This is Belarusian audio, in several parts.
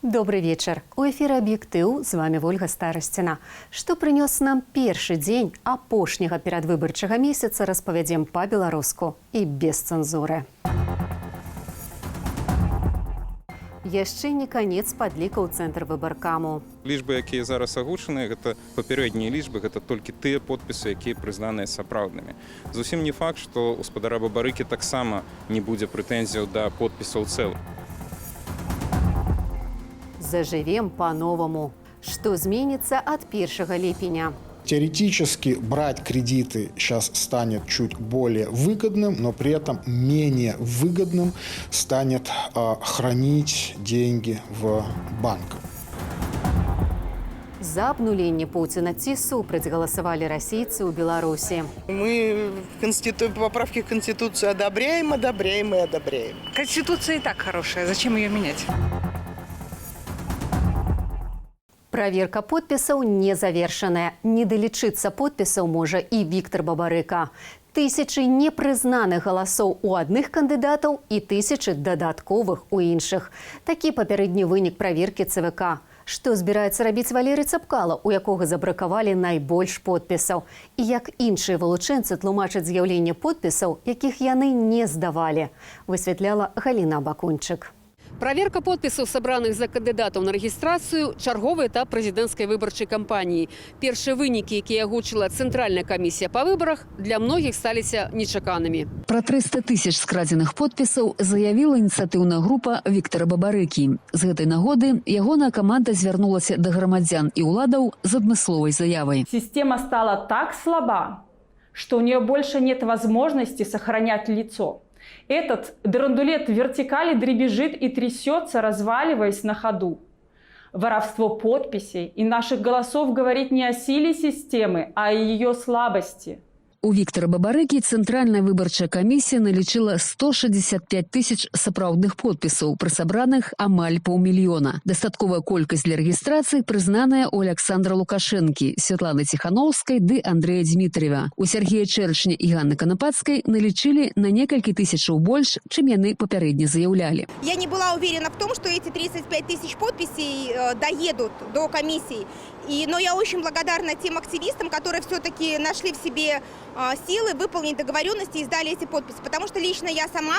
Добрый вечер. У эфира «Аб'ектыў», з вами Ольга Старасціна. Што прынёс нам першы дзень апошняга перадвыбарчага месяца, распавядзем па-беларуску і без цэнзуры. Яшчэ не канец падлікаў цэнтр выбаркаму. Лічбы, якія зараз агучаныя, гэта папярэднія лічбы, гэта толькі тыя подпісы, якія прызнаныя сапраўднымі. Зусім не факт, што ў гаспадара Бабарыкі таксама не будзе прэтэнзіяў да подпісаў цэлых. Заживем по-новому. Что изменится от 1 липеня? Теоретически брать кредиты сейчас станет чуть более выгодным, но при этом менее выгодным станет хранить деньги в банках. За обнуление Путина ці супраць голосовали российцы у Беларуси. Мы поправки в Конституцию одобряем и одобряем. Конституция и так хорошая, зачем ее менять? Проверка подпісаў не завершаная. Не далічыцца подпісаў можа і Віктор Бабарыка. Тысячы непрызнаных галасоў у адных кандыдатаў і тысячы дадатковых у іншых. Такі папярэдні вынік праверкі ЦВК. Што збіраецца рабіць Валерый Цапкала, у якога забракавалі найбольш подпісаў? І як іншыя вылучэнцы тлумачаць з'яўленне подпісаў, якіх яны не здавалі? Высвятляла Галіна Бакунчык. Проверка подписов, собранных за кандидатов на регистрацию, черговый этап президентской выборчей кампании. Первые выники, которые огучила Центральная комиссия по выборах, для многих стали нечаканными. Про 300 тысяч скрадзеных подписаў заявила инициативная группа Віктора Бабарыкі. З гэтай нагоды ягоная команда звярнулася до громадян и уладаў з адмысловай заявой. Система стала так слаба, что у нее больше нет возможности сохранять лицо. Этот драндулет в вертикали дребезжит и трясется, разваливаясь на ходу. Воровство подписей и наших голосов говорит не о силе системы, а о ее слабости. У Віктора Бабарыкі Центральная выбарчая камісія налічыла 165 тысяч сапраўдных подпісаў, пры сабраных амаль паўмільёна. Дастатковая колькасць для рэгістрацыі прызнаная у Александра Лукашэнкі, Святланы Ціхановскай ды Андрэя Дмітриева. У Сергея Чэрчня і Ганны Канапацкай налічылі на некалькі тысячаў больш, чым яны папярэдне заяўлялі. Я не была уверена в том, что эти 35 тысяч подписей доедут до комиссии. Но я очень благодарна тем активистам, которые все-таки нашли в себе силы выполнить договоренности и сдали эти подписи. Потому что лично я сама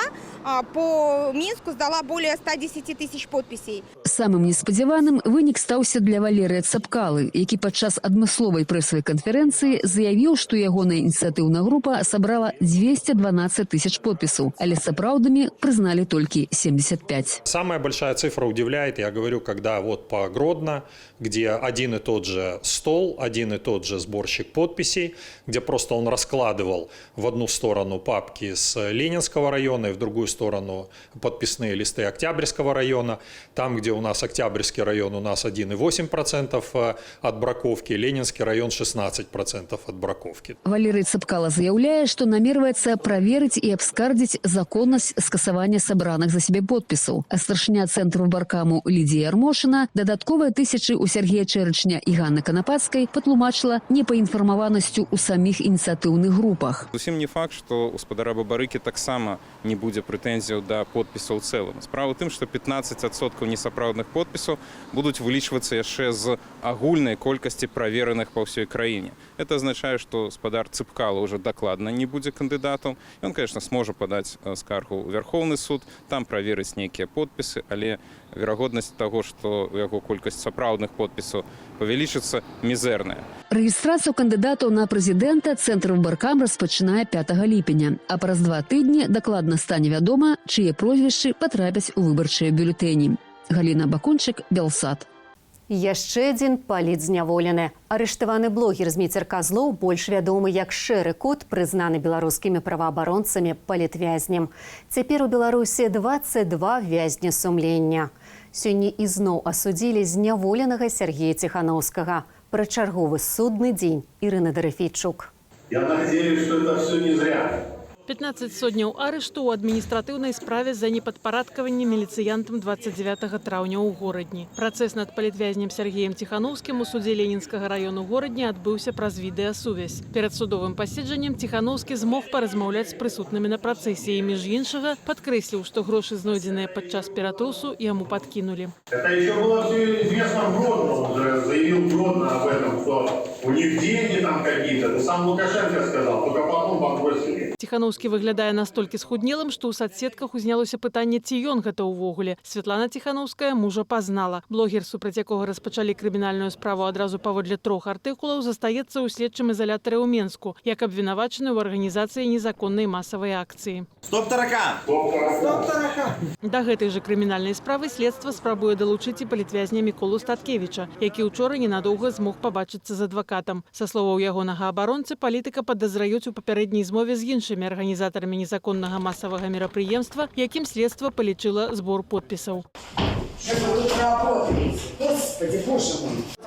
по Минску сдала более 110 тысяч подписей. Самым неспадзяваным вынік стаўся для Валерыя Цапкалы, які падчас адмысловай прэсавай канферэнцыі заявіў, што ягоная ініцыятыўная група сабрала 212 тысяч подпісаў, але сапраўднымі прызналі толькі 75. Самая большая цифра удивляет, я говорю, когда вот по Гродно, где один и тот же стол, один и тот же сборщик подписей, где просто он раскладывал в одну сторону папки с Ленинского района и в другую сторону подписные листы Октябрьского района. Там, где у нас Октябрьский район, у нас 1,8% от браковки, Ленинский район 16% от браковки. Валерый Цапкала заявляе, што намерваецца праверыць і абскардзіць законнасць скасавання сабраных за сябе подпісаў. А старшыня цэнтру выбаркаму Лідія Ярмошына дадатковыя тысячы у Сергея Чэрчня і Ганны Канапацкай патлумачыла непаінфармаванасцю у саміх ініцыятыўных групах. Зусім не факт, што ў гаспадара Бабарыкі таксама не будзе прэтэнзіяў да подпісаў цэлым. Справа ў тым, што 15% несапраўдных подпісаў будуць вылічвацца яшчэ з агульнай колькасці правераных па ўсёй краіне. Это азначае, што гаспадар Цапкала ўжо дакладна не будзе кандыдатам. Ён, конечно, сможа падаць скаргу ў Верховны суд, там праверыць нейкія подпісы, але верагоднасць таго, што у яго колькасць сапраўдных подпісаў павялічыцца, мізэрная. Рэгістрацыю кандыдатаў на прэзідэнта цэнтр выбаркам распачынае 5 ліпеня, а праз 2 тыдні дакладна стане вядома, чые прозвішчы патрапяць у выбарчыя бюлетэні. Галіна Бакунчык, Белсат. Яшчэ адзін палітзняволены. Арыштаваны блогер Зміцер Казлоў, больш вядомы як Шэры Кот, прызнаны беларускімі праваабаронцамі палітвязнем. Цяпер у Беларусі 22 вязні сумлення. Сёння ізноў асудзілі зняволенага Сергея Ціхановскага. Пра чарговы судны дзень Ірына Дарыфейчук. Я надеюсь, что это все не зря. 15 сотняў арышту ў адміністратыўнай справе за непадпарадкаванне міліцыянтам 29 траўня ў горадні. Працэс над палітвязнем Сергеем Тихановскім у судзе Ленінскага району горадні адбыўся праз відэасувязь. Перад судовым паседжаннем Тихановскі змог паразмаўляць з прысутнымі на працэсе і, між іншага, падкрэсліў, што грошы, знойдзеныя падчас ператусу, яму падкінулі. Это еще было все известно в Гродно, уже заявил Гродно об этом, что у них деньги там какие-то. Это сам Лукашенко сказал, только потом попросили. Тихановскі выглядае настолькі схуднелым, што ў садсетках узнялося пытанне, ці ён гэта ўвогуле. Святлана Тихановская мужа пазнала. Блогер, супраць якога распачалі крымінальную справу адразу паводле 3 артыкулаў, застаецца ў следчым ізалятары ў Менску, як абвінавачаны ў арганізацыі незаконнай масавай акцыі. Стоп таракан! Стоп таракан! Да гэтай жа крымінальнай справы следства спрабуе далучыць і палітвязня Міколу Статкевіча, які ўчора ненадоўга змог пабачыцца з адвакатам. Са словаў ягонага абаронцы, палітыка падазраюць у папярэдняй змове з іншымі арганізатарамі незаконнага масавага мерапрыемства, якім следства палічыла збор подпісаў.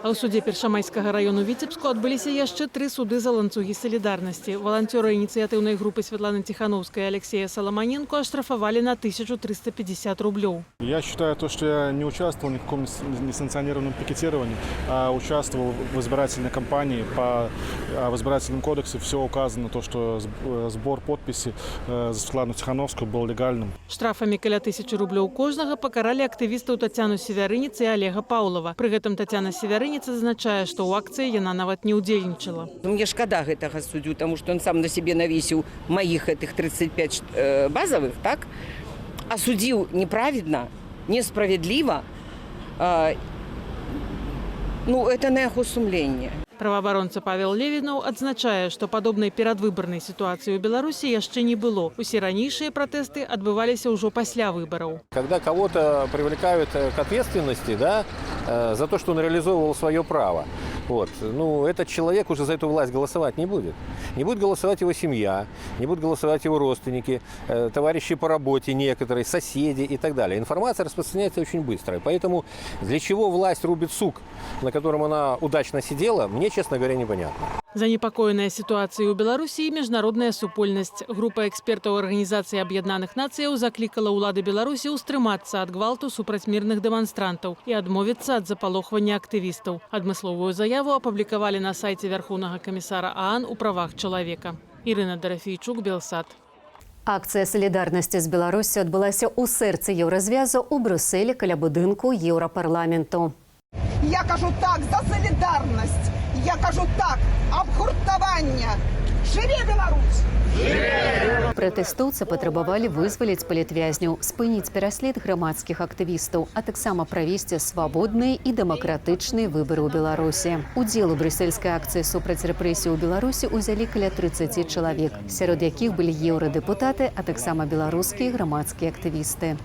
А ў судзе Першамайскага району Віцебску адбыліся яшчэ 3 суды за ланцугі салідарнасці. Валанцёры ініцыятыўнай групы Светланы Тихановской и Алексея Соломоненко оштрафовали на 1350 рублей. Я считаю, что я не участвовал ни в каком несанкционированном пикетировании, а участвовал в избирательной кампании. По в избирательном кодексе все указано, то, что сбор подписей за Светлану Тихановскую был легальным. Штрафами каля 1000 рублей кожнага покарали активистов Татьяну Северынец и Олега Павлова. При этом Татьяна Северынец означает, что у акции яна нават не удзельнічала. Мне шкада гэтага суддзю, потому что он сам на себе навесил моих этих 35 базовых, так? Осудил неправедно, несправедливо. Ну, это на яго сумленне. Праваабаронца Павел Левінаў адзначае, што падобнай перадвыбарнай сітуацыі ў Беларусі яшчэ не было. Усе ранейшыя пратэсты адбываліся ўжо пасля выбараў. Когда кого-то привлекают к ответственности, да, за то, что он реализовывал свое право, вот, ну, этот человек уже за эту власть голосовать не будет. Не будет голосовать его семья, не будут голосовать его родственники, товарищи по работе некоторые, соседи и так далее. Информация распространяется очень быстро. Поэтому для чего власть рубит сук, на котором она удачно сидела, мне, честно говоря, непонятно. Занепакоенная ситуацыяй у Беларусі і міжнародная супольнасць. Група экспертаў Арганізацыі Аб'яднаных Нацыяў заклікала ўлады Беларусі ўстрымацца ад гвалту супраць мірных дэманстрантаў і адмовіцца ад запалохвання актывістаў. Адмысловую заяву апублікавалі на сайце Вярхоўнага камісара ААН у правах чалавека. Ірына Дарафейчук, Белсат. Акцыя салідарнасці з Беларусю адбылася ў сэрцы еўразвязу ў Брюсселі каля будынку Еўрапарламенту. Я кажу так за солідарність. Я кажу так, абгуртавання. Жыве Беларусь! Пратэстоўцы патрабавалі вызваліць палітвязняў, спыніць пераслед грамадскіх актывістаў, а таксама правесці свабодныя і дэмакратычныя выбары ў Беларусі. Удзел у брюссельскай акцыі супраць рэпрэсій у Беларусі ўзялі каля 30 чалавек, сярод якіх былі еўрадэпутаты, а таксама беларускія грамадскія актывісты.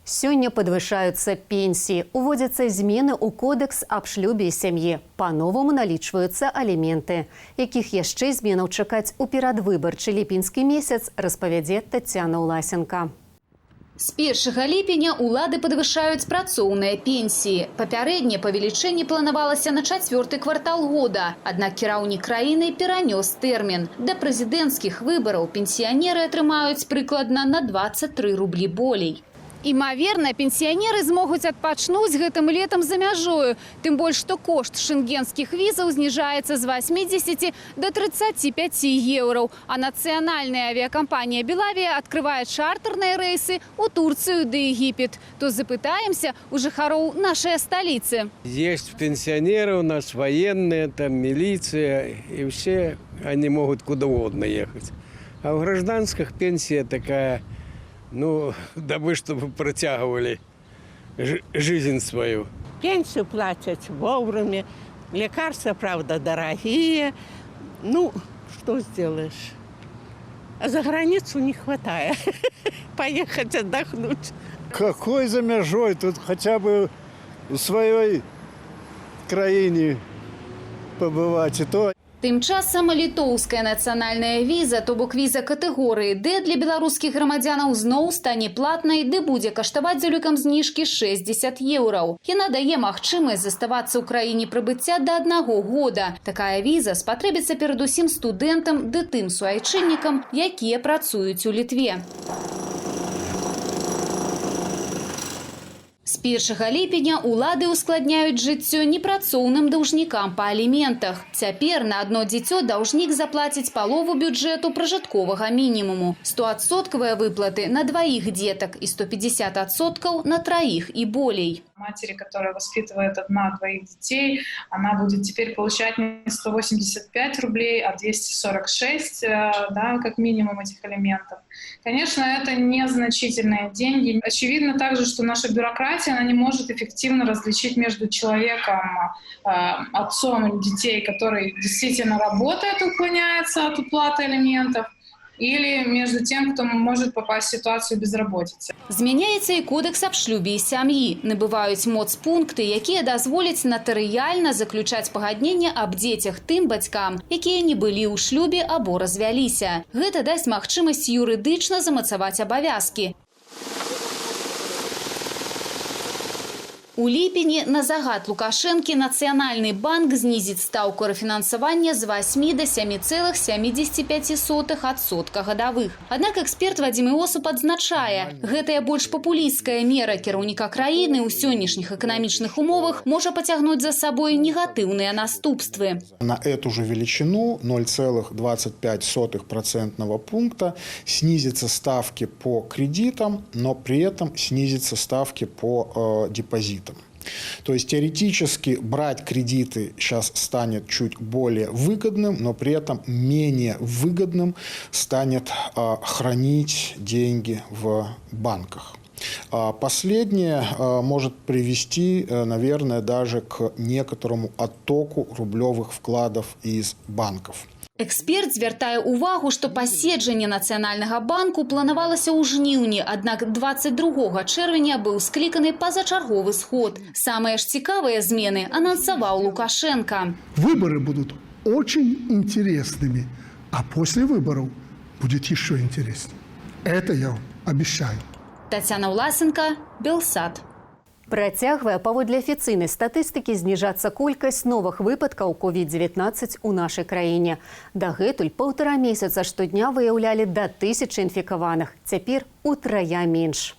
Сёння падвышаюцца пенсіі, уводзяцца змены ў кодэкс аб шлюбе і сям'і. Па-новаму налічваюцца аліменты. Якіх яшчэ зменаў чакаць у перадвыбарчы ліпеньскі месяц, распавядзе Тацяна Ўласенка. З 1 ліпеня ўлады падвышаюць працоўныя пенсіі. Папярэдне павелічэнне планавалася на 4-й квартал года. Аднак кіраўнік краіны перанёс тэрмін. Да прэзідэнцкіх выбараў пенсіянеры атрымаюць прыкладна на 23 рублі болей. Імаверна, пенсіянеры змогуць адпачнуць гэтым летам за мяжою. Тым больш, што кошт шэнгенскіх візаў зніжаецца з 80 до 35 еўраў. А нацыянальная авіякампанія «Белавія» адкрывае чартэрныя рэйсы ў Турцыю ды Егіпет. То запытаемся у жыхароў нашай сталіцы. Есть пенсионеры у нас, военные, там милиция, и все они могут куда угодно ехать. А в гражданских пенсия такая... Ну, дабы, чтобы протягивали жизнь свою. Пенсию платят вовремя, лекарства, правда, дорогие. Ну, что сделаешь? А за границу не хватает. Поехать отдохнуть. Какой за межой? Тут хотя бы в своей краине побывать и то. Тым часам літоўская нацыянальная віза, то бок віза катэгорыі D для беларускіх грамадзянаў зноў стане платнай, ды будзе каштаваць з улікам зніжкі 60 еўраў. Яна дае магчымасць заставацца ў краіне прыбыцця да 1 года. Такая віза спатрэбіцца перадусім студэнтам ды тым суайчыннікам, якія працуюць у Літве. З 1 ліпеня улады ускладняюць жыццё непрацоўным даўжнікам па аліментах. Цяпер на одно дзіцё даўжнік заплаціць палову бюджэту пражытковага мінімуму. 100% выплаты на 2 дзетак і 150% на 3 і болей. Матери, которая воспитывает 1-2 детей, она будет теперь получать не 185 рублей, а 246, да, как минимум этих алиментов. Конечно, это незначительные деньги. Очевидно также, что наша бюрократия, она не может эффективно различить между человеком, отцом детей, который действительно работает, уклоняется от уплаты алиментов, или между тем, кто может попасть в ситуацию безработицы. Змяняецца і кодэкс аб шлюбе і сям'і. Набываюць моц пункты, якія дазволяць натарыяльна заключаць пагадненне аб дзецях тым бацькам, якія не былі ў шлюбе або развяліся. Гэта дасць магчымасць юрыдычна замацаваць абавязкі. У ліпені на загад Лукашэнкі Нацыянальны банк знізіць стаўку рэфінансавання з 8 до 7,75% гадавых. Аднак эксперт Вадзім Іосуп адзначае, гэтая больш папулісцкая мера кіраўніка краіны ў сённяшніх эканамічных умовах можа пацягнуць за сабой негатыўныя наступствы. На эту же величину 0,25% пункта снизятся ставки по кредитам, но при этом снизятся ставки по депозитам. То есть теоретически брать кредиты сейчас станет чуть более выгодным, но при этом менее выгодным станет хранить деньги в банках. Последнее может привести, наверное, даже к некоторому оттоку рублевых вкладов из банков. Эксперт звяртае ўвагу, што паседжанне Нацыянальнага банку планавалася ў жніўні, аднак 22 чэрвеня быў скліканы пазачарговы сход. Самыя ж цікавыя змены анансаваў Лукашенко. Выборы будут очень интересными, а после выборов будет еще интереснее. Это я вам обещаю. Тацяна Ўласенка, Белсат. Працягвае паводле афіцыйнай статыстыкі зніжацца колькасць новых выпадкаў COVID-19 у нашай краіне. Дагэтуль 1,5 месяца штодня выяўлялі да 1000 інфікаваных. Цяпер утрая менш.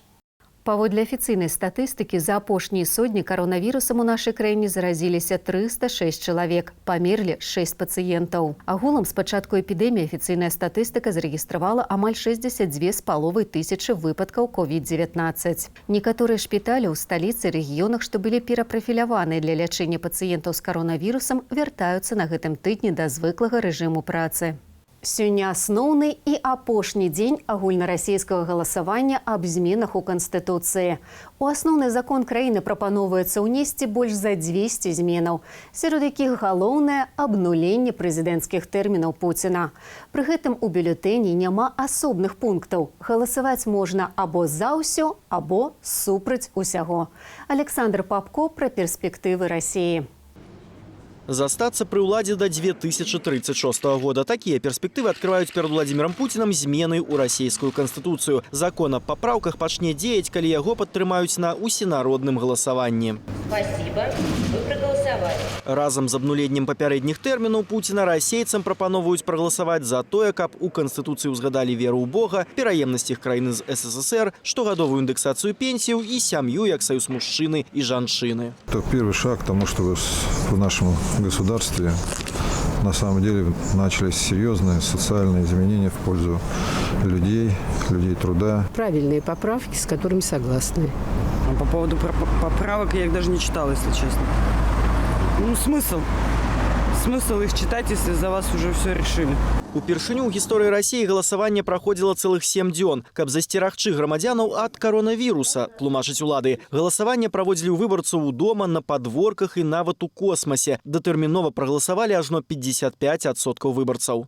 Паводле афіцыйнай статыстыкі за апошнія сотні каронавірусам у нашай краіне заразіліся 306 чалавек, памерлі 6 пацыентаў. Агулам з пачатку эпідэміі афіцыйная статыстыка зарэгістравала амаль 62,5 тысячы выпадкаў COVID-19. Некаторыя шпіталі ў сталіцы і рэгіёнах, што былі перапрафіляваныя для лячэння пацыентаў з каронавірусам, вяртаюцца на гэтым тыдні да звыклага рэжыму працы. Сёння асноўны і апошні дзень агульнарасійскага галасавання аб зменах у Канстытуцыі. У асноўны закон краіны прапаноўваецца ўнесці больш за 200 зменаў, сярод якіх галоўнае абнуленне прэзідэнцкіх тэрмінаў Пуціна. Пры гэтым у бюлетэні няма асобных пунктаў. Галасаваць можна або за ўсё, або супраць усяго. Александр Папко пра перспектывы Расіі. Застаться при уладе до 2036 года. Такие перспективы открывают перед Владимиром Путиным змены у российскую конституцию. Закон о поправках пачне дзеяць, калі яго падтрымаюць на усенародным галасаванні. Спасибо, вы проголосовали. Разом з абнуленнем папярэдніх тэрмінаў Путіна расейцам прапановваюць прагаласаваць за тое, каб у Конституцыі ўзгадалі веру ў Бога, пераемнасць іх краіны з СССР, штогадовую индексацию пенсию и семью, як союз мужчины и женщины. Это первый шаг к тому, чтобы в нашем государстве на самом деле начались серьезные социальные изменения в пользу людей труда. Правильные поправки, с которыми согласны. По поводу поправок я их даже не читала, если честно. Ну, смысл их читать, если за вас уже все решили. Упершыню ў гісторыі Расіі галасаванне праходзіла цэлых 7 дзён, каб засцерагчы грамадзянаў ад каронавіруса, тлумачаць улады. Галасаванне праводзілі ў выбарцаў удома, на падворках і нават у космасе. Датэрмінова прагаласавалі ажно 55% выбарцаў.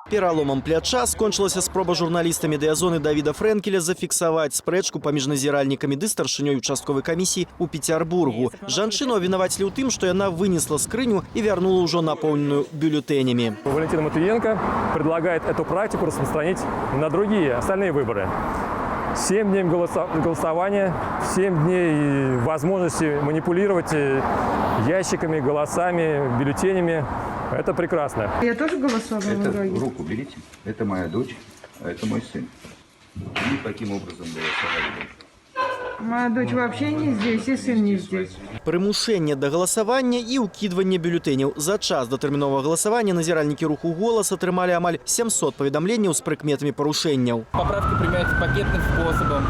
Пераломом пляча скончылася спроба журналіста медыязоны Давіда Фрэнкеля зафіксаваць спрэчку паміж назіральнікамі ды старшынёй участковай камісіі ў Петербургу. Жанчыну абвінавацілі ў тым, што яна вынесла скрыню і вярнула ўжо напоўненую бюллетенямі. Валентина Матвиенко предлагает эту практику распространить на другие остальные выборы. 7 дней голосования, 7 дней возможности манипулировать ящиками, голосами, бюллетенями. Это прекрасно. Я тоже голосовала. Это руку берите. Это моя дочь, а это мой сын. И таким образом голосовали. Моя дочь вообще не здесь, и сын не здесь. Прымушэнне да галасавання і ўкідванне бюллетэняў. За час датэрміновага галасавання назіральнікі руху «Голас» атрымалі амаль 700 паведамленняў з прыкметамі парушэнняў. Поправки применяются пакетным способом.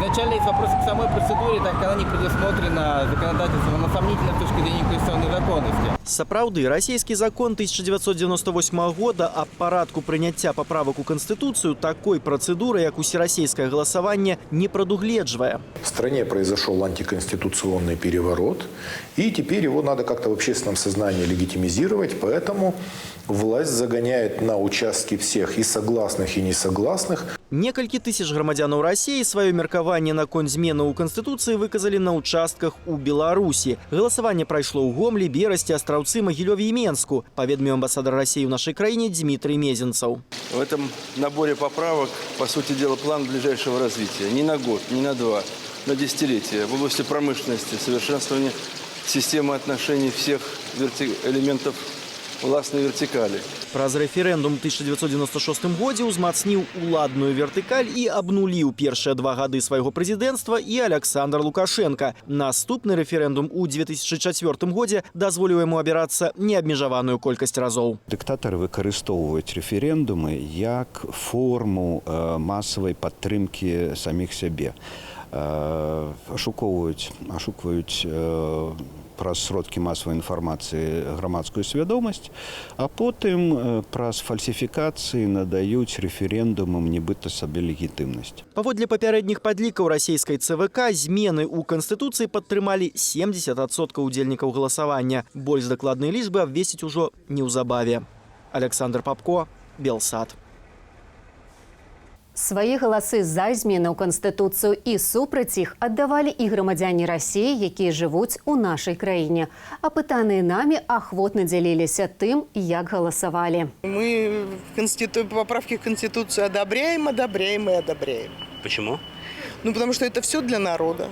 Изначально есть вопросы к самой процедуре, так как она не предусмотрена законодательством, но сомнительна с точки зрения конституционной законности. Сапраўды, расійскі закон 1998 года аб парадку прыняцця паправак у Канстытуцыю такой працэдуры, як усерасійскае галасаванне, не прадугледжвае. В стране произошел антиконституционный переворот, и теперь его надо как-то в общественном сознании легитимизировать, поэтому власть загоняет на участки всех и согласных, и несогласных. Некалькі тысяч грамадзянаў Расіі сваё меркаванне наконт змены ў Канстытуцыі выказалі на участках у Беларусі. Галасаванне прайшло ў Гомлі, Берасці, Астраўцы, Магілёве і Менску, паведаміў амбасадар России в нашей краине Дмитрий Мезенцев. В этом наборе поправок, по сути дела, план ближайшего развития. Не на год, не на два, на десятилетия. В области промышленности, совершенствования системы отношений всех элементов властной вертикали. Праз рэферэндум 1996 годзе ўзмацніў уладную вертыкаль і абнуліў першыя 2 гады свайго прэзідэнцтва і Александр Лукашенко. Наступны рэферэндум у 2004 годзе дазволіў яму абірацца неабмежаваную колькасць разоў. Дыктатары выкарыстоўваюць рэферэндумы як форму масавай падтрымкі саміх сябе. Ашукваюць праз сродкі масавай інфармацыі грамадскую свядомасць, а потым праз фальсіфікацыі надаюць рэферэндумам нібыта сабе легітымнасць. Паводле папярэдніх падлікаў расійскай ЦВК змены ў Канстытуцыі падтрымалі 70% удзельнікаў галасавання. Больш дакладныя лічбы абвесціць ужо неўзабаве. Александр Попко, Белсат. Свае галасы за змены ў Канстытуцыю і супраць іх аддавалі і грамадзяне Расіі, якія жывуць у нашай краіне. Апытаныя намі ахвотна дзяліліся тым, як галасавалі. Мы поправки в Конституцию одобряем и одобряем. Почему? Ну, потому что это все для народа.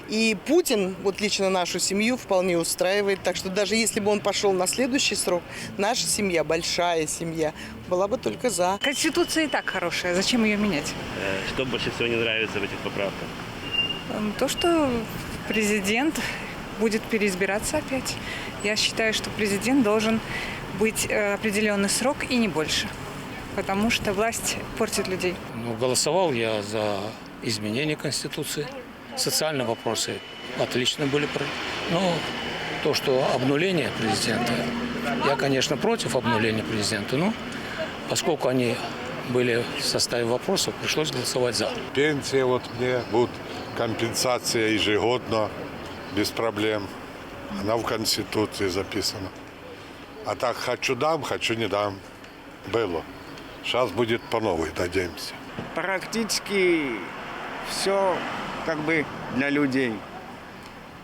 И Путин, вот лично нашу семью, вполне устраивает. Так что даже если бы он пошел на следующий срок, наша семья, большая семья, была бы только за. Конституция и так хорошая. Зачем ее менять? Что больше всего не нравится в этих поправках? То, что президент будет переизбираться опять. Я считаю, что президент должен быть определенный срок и не больше. Потому что власть портит людей. Голосовал я за изменение Конституции. Социальные вопросы отлично были. Но то, что обнуление президента, я, конечно, против обнуления президента, но поскольку они были в составе вопросов, пришлось голосовать за. Пенсия вот мне будет, компенсация ежегодно, без проблем. Она в Конституции записана. А так хочу дам, хочу не дам. Было. Сейчас будет по новой, надеемся. Практически все как бы для людей.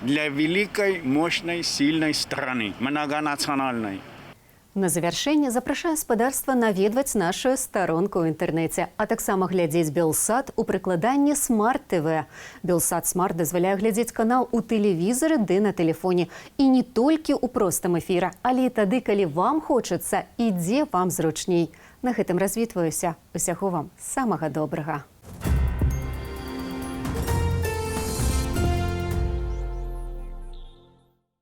Для великой, мощной, сильной страны, многонациональной. На завяршэнне запрашаю гаспадарства наведваць нашу старонку ў інтэрнэце, а таксама глядзець Белсат у прыкладанні Смарт ТВ. Белсат Смарт дазваляе глядзець канал у тэлевізары ды на тэлефоне. І не толькі ў простым эфіры, але і тады, калі вам хочацца і дзе вам зручней. На гэтым развітваюся. Усяго вам самага добрага.